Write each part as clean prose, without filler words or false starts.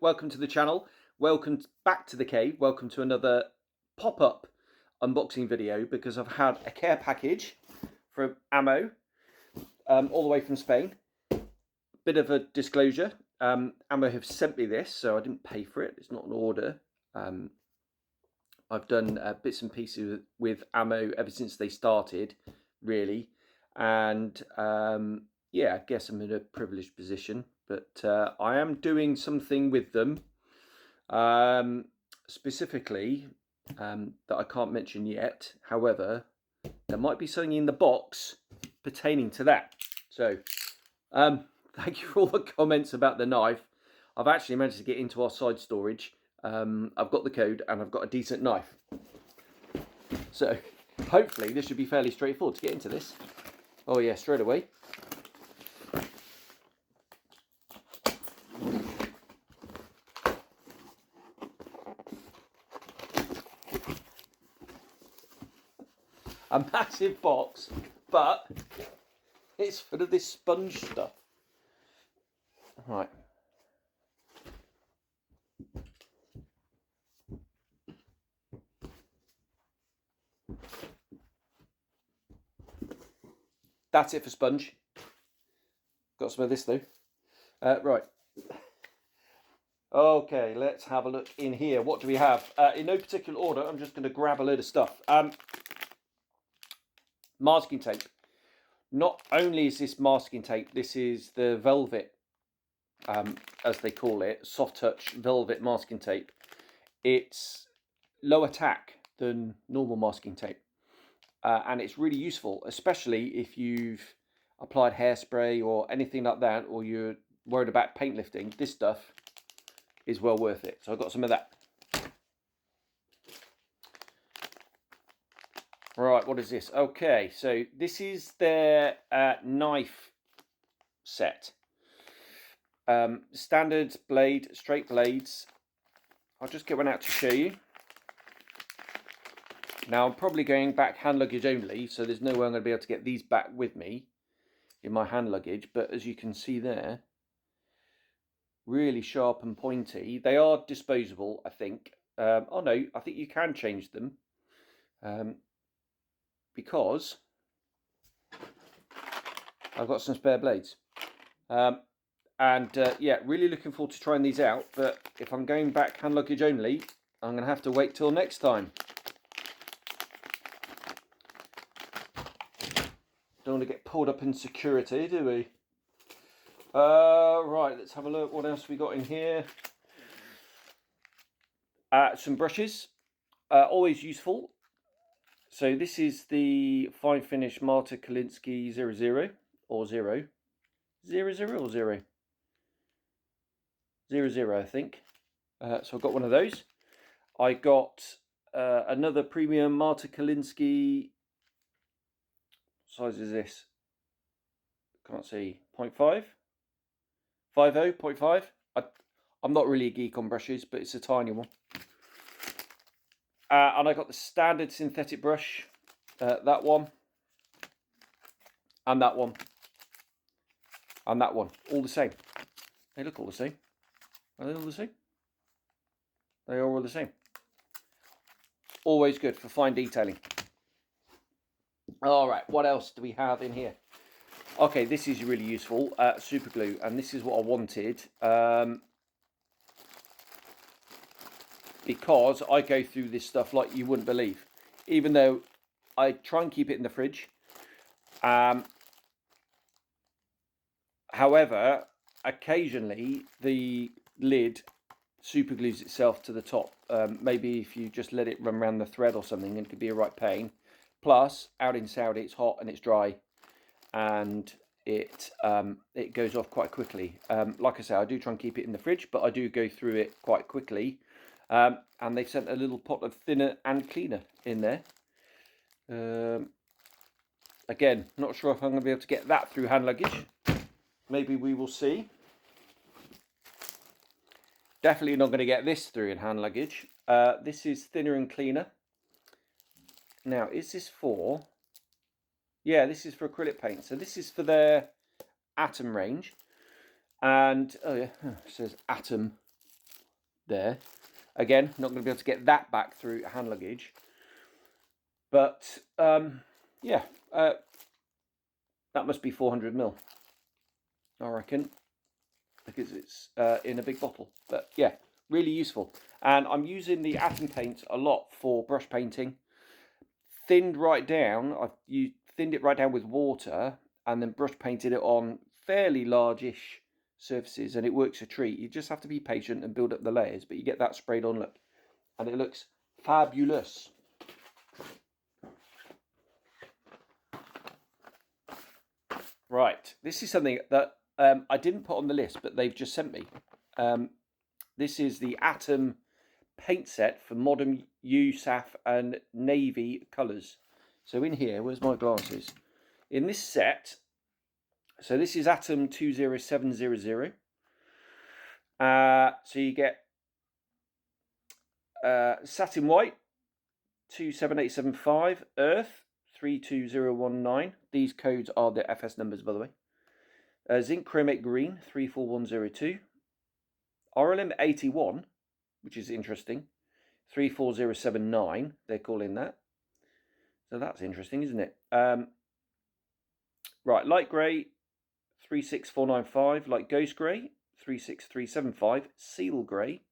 welcome to the channel. Welcome back to the cave. Welcome to another pop-up unboxing video because I've had a care package from Ammo, all the way from Spain. Bit of a disclosure, Ammo have sent me this, so I didn't pay for it. It's not an order. I've done bits and pieces with Ammo ever since they started, really. And yeah, I guess I'm in a privileged position. But I am doing something with them, specifically, that I can't mention yet. However, there might be something in the box pertaining to that. So, thank you for all the comments about the knife. I've actually managed to get into our side storage. I've got the code and I've got a decent knife. So, hopefully this should be fairly straightforward to get into this. Oh yeah, straight away. A massive box, but it's full of this sponge stuff. Right. That's it for sponge. Got some of this though. Right. Okay, let's have a look in here. What do we have? In no particular order, I'm just going to grab a load of stuff. Masking tape. Not only is this masking tape, this is the velvet, as they call it, soft touch velvet masking tape. It's low attack than normal masking tape, and it's really useful, especially if you've applied hairspray or anything like that, or you're worried about paint lifting. This stuff is well worth it. So I've got some of that. Right, what is this? Okay, so this is their knife set. Standard blade, straight blades. I'll just get one out to show you. Now I'm probably going back hand luggage only, so there's no way I'm going to be able to get these back with me in my hand luggage, but as you can see there, really sharp and pointy. They are disposable, I think. Oh no, I think you can change them, because I've got some spare blades. Yeah, really looking forward to trying these out, but if I'm going back hand luggage only, I'm going to have to wait till next time. Don't want to get pulled up in security, do we? Right, let's have a look. What else we got in here? Some brushes, always useful. So this is the Fine Finish Marta Kalinsky 00 or 0. 00 or 0? 00, I think. So I've got one of those. I got another premium Marta Kalinsky. What size is this? Can't see. 0.5? 50? 0.5? I'm not really a geek on brushes, but it's a tiny one. And I got the standard synthetic brush, that one, and that one, and that one, all the same. They look all the same. Are they all the same? They are all the same. Always good for fine detailing. All right, what else do we have in here? Okay, this is really useful, super glue, and this is what I wanted, because I go through this stuff like you wouldn't believe, even though I try and keep it in the fridge. However, occasionally the lid super glues itself to the top. Maybe if you just let it run around the thread or something, it could be a right pain. Plus, out in Saudi, it's hot and it's dry, and it goes off quite quickly. Like I say, I do try and keep it in the fridge, but I do go through it quite quickly. And they've sent a little pot of thinner and cleaner in there. Again, not sure if I'm going to be able to get that through hand luggage. Maybe we will see. Definitely not going to get this through in hand luggage. This is thinner and cleaner. Now, is this for... Yeah, this is for acrylic paint. So this is for their Atom range. And, oh yeah, it says Atom there. Again, not going to be able to get that back through hand luggage. But, yeah, that must be 400ml, I reckon, because it's in a big bottle. But, yeah, really useful. And I'm using the Atom paint a lot for brush painting. Thinned right down. I've thinned it right down with water and then brush painted it on fairly large-ish surfaces, and it works a treat. You just have to be patient and build up the layers, but you get that sprayed on look, and it looks fabulous. Right, this is something that I didn't put on the list, but they've just sent me. This is the Atom paint set for modern USAF and navy colours. So in here, where's my glasses? In this set, so this is Atom 20700. So you get satin white 27875, earth 32019. These codes are the FS numbers, by the way. Zinc chromate green 34102. RLM 81, which is interesting, 34079. They're calling that. So that's interesting, isn't it? Right, light grey 36495, light ghost grey 36375, seal grey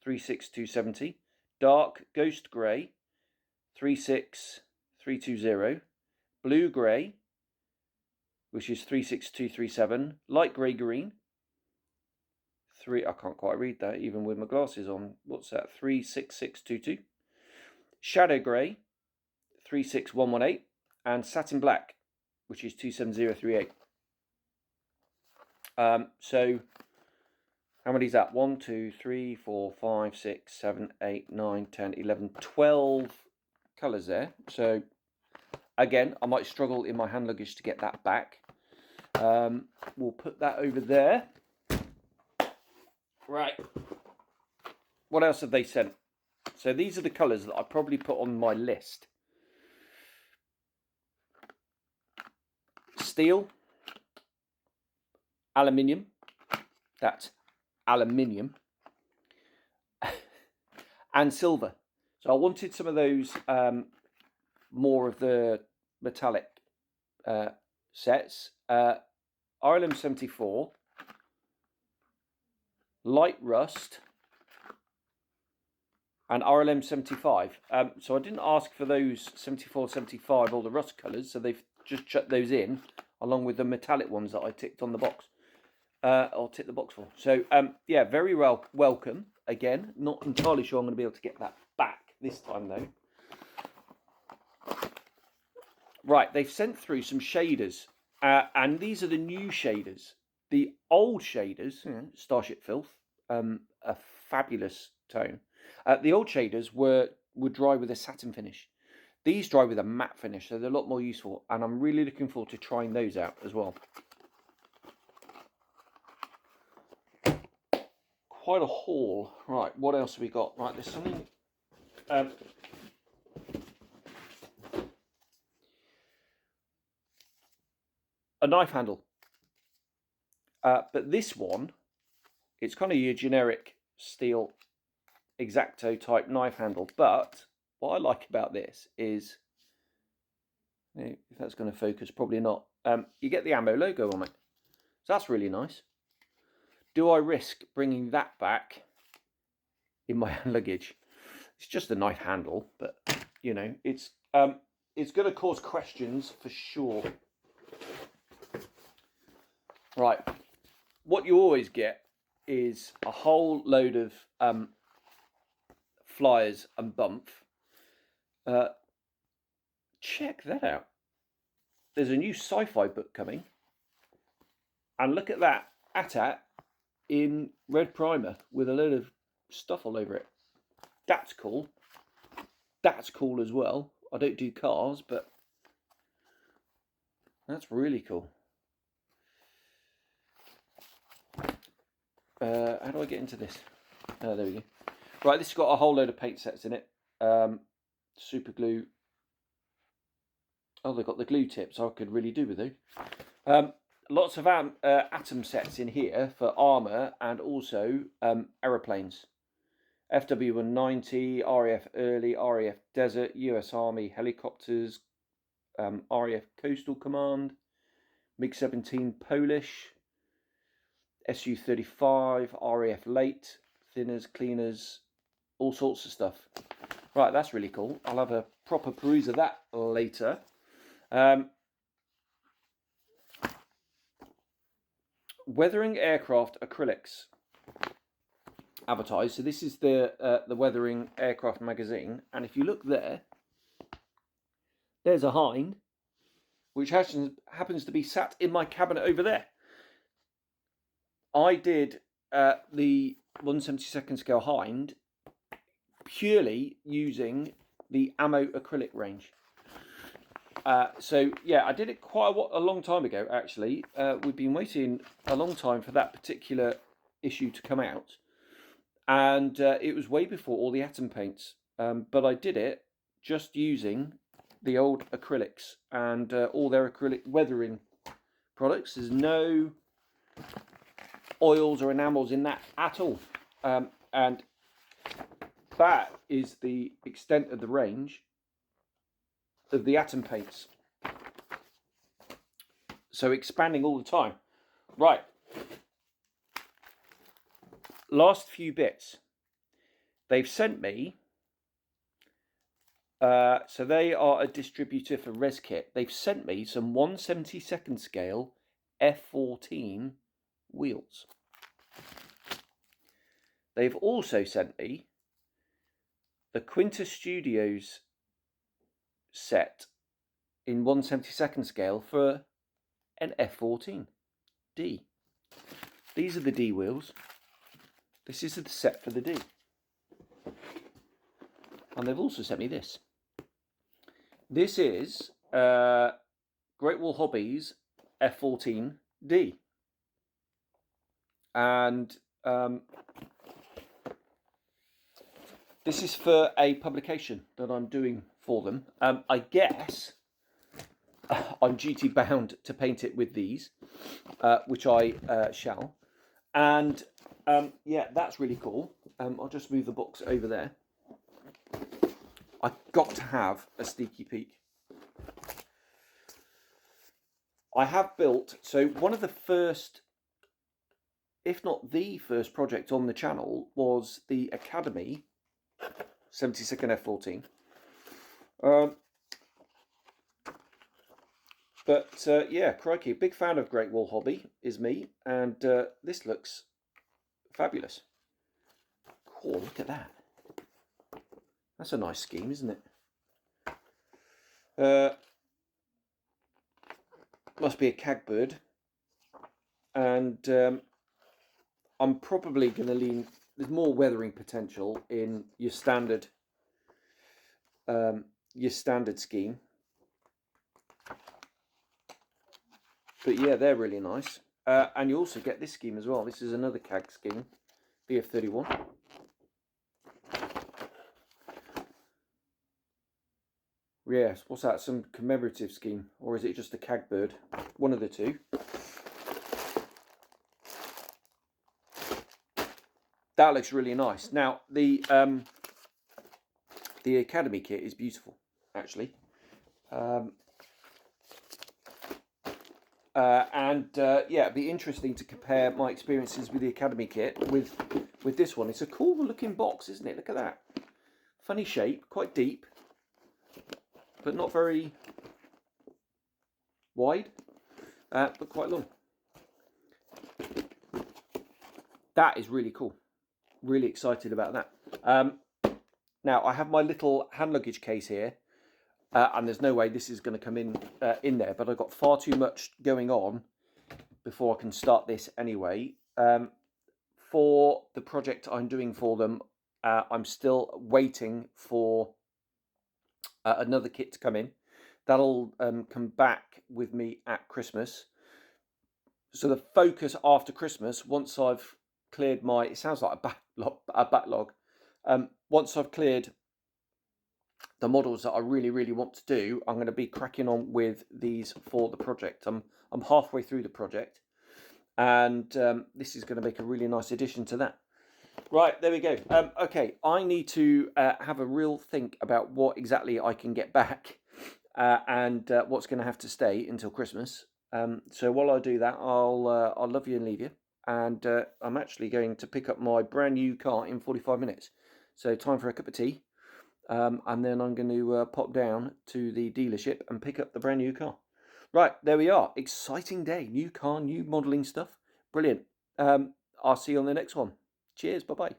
36270, dark ghost grey 36320, blue grey, which is 36237, light grey green I can't quite read that even with my glasses on. What's that? 36622, shadow grey 36118, and satin black, which is 27038. So how many is that? 1, 2, 3, 4, 5, 6, 7, 8, 9, 10, 11, 12 colours there. So again, I might struggle in my hand luggage to get that back. We'll put that over there. Right. What else have they sent? So these are the colours that I probably put on my list. Steel, aluminium, that's aluminium, and silver. So I wanted some of those more of the metallic sets. RLM 74, light rust, and RLM 75. So I didn't ask for those 74, 75, all the rust colours, so they've just chucked those in along with the metallic ones that I ticked on the box. I'll tick the box for. So yeah, very well welcome. Again, not entirely sure I'm going to be able to get that back this time though. Right, they've sent through some shaders, and these are the new shaders. The old shaders, Starship Filth, a fabulous tone. The old shaders would dry with a satin finish. These dry with a matte finish, so they're a lot more useful, and I'm really looking forward to trying those out as well. Quite a haul. Right, what else have we got? Right, there's something. A knife handle. But this one, it's kind of your generic steel X-Acto type knife handle. But what I like about this is, if that's going to focus, probably not. You get the ammo logo on it. So that's really nice. Do I risk bringing that back in my luggage? It's just a knife handle, but you know, it's going to cause questions for sure. Right, what you always get is a whole load of flyers and bump. Check that out. There's a new sci-fi book coming, and look at that AT-AT in red primer with a load of stuff all over it. That's cool. That's cool as well. I don't do cars, but that's really cool. How do I get into this? Oh, there we go. Right, this has got a whole load of paint sets in it. Super glue. Oh, they've got the glue tips. I could really do with those. Lots of Atom sets in here for armour and also aeroplanes. FW-190, RAF Early, RAF Desert, US Army helicopters, RAF Coastal Command, MiG-17 Polish, Su-35, RAF Late, thinners, cleaners, all sorts of stuff. Right, that's really cool. I'll have a proper peruse of that later. Weathering Aircraft Acrylics advertised. So this is the Weathering Aircraft magazine, and if you look there, there's a Hind, which happens to be sat in my cabinet over there. I did the 1/72 scale Hind purely using the Ammo acrylic range. So yeah, I did it quite a long time ago, actually. We've been waiting a long time for that particular issue to come out, and it was way before all the atom paints. But I did it just using the old acrylics and all their acrylic weathering products. There's no oils or enamels in that at all, and that is the extent of the range of the atom paints. So expanding all the time. Right. Last few bits. They've sent me, so they are a distributor for ResKit. They've sent me some 1/72 scale F14 wheels. They've also sent me the Quintus Studios set in 1/72 scale for an F14D. These are the D wheels. This is the set for the D. And they've also sent me this. This is Great Wall Hobbies F14D. And this is for a publication that I'm doing for them. I guess I'm duty bound to paint it with these, which I shall. And yeah, that's really cool. I'll just move the box over there. I've got to have a sneaky peek. I have built, so one of the first, if not the first project on the channel was the Academy 72nd F14. But yeah, crikey, big fan of Great Wall Hobby is me, and this looks fabulous. Cool, look at that. That's a nice scheme, isn't it? Must be a cagbird. And I'm probably going to lean, there's more weathering potential in your standard scheme. But yeah, they're really nice. And you also get this scheme as well. This is another CAG scheme, BF31. Yes, what's that? Some commemorative scheme? Or is it just a cagbird? One of the two. That looks really nice. Now, the Academy kit is beautiful, actually. Yeah, it'd be interesting to compare my experiences with the Academy kit with this one. It's a cool looking box, isn't it? Look at that. Funny shape, quite deep, but not very wide, but quite long. That is really cool. Really excited about that. Now, I have my little hand luggage case here. And there's no way this is going to come in there, but I've got far too much going on before I can start this anyway. For the project I'm doing for them, I'm still waiting for another kit to come in. That'll come back with me at Christmas. So the focus after Christmas, once I've cleared my, it sounds like a backlog. Once I've cleared the models that I really want to do, I'm going to be cracking on with these for the project. I'm halfway through the project, and this is going to make a really nice addition to that. Right, there we go. Okay, I need to have a real think about what exactly I can get back and what's going to have to stay until Christmas. So while I do that, I'll love you and leave you. And I'm actually going to pick up my brand new car in 45 minutes. So time for a cup of tea. And then I'm going to pop down to the dealership and pick up the brand new car. Right, there we are. Exciting day. New car, new modelling stuff. Brilliant. I'll see you on the next one. Cheers. Bye bye.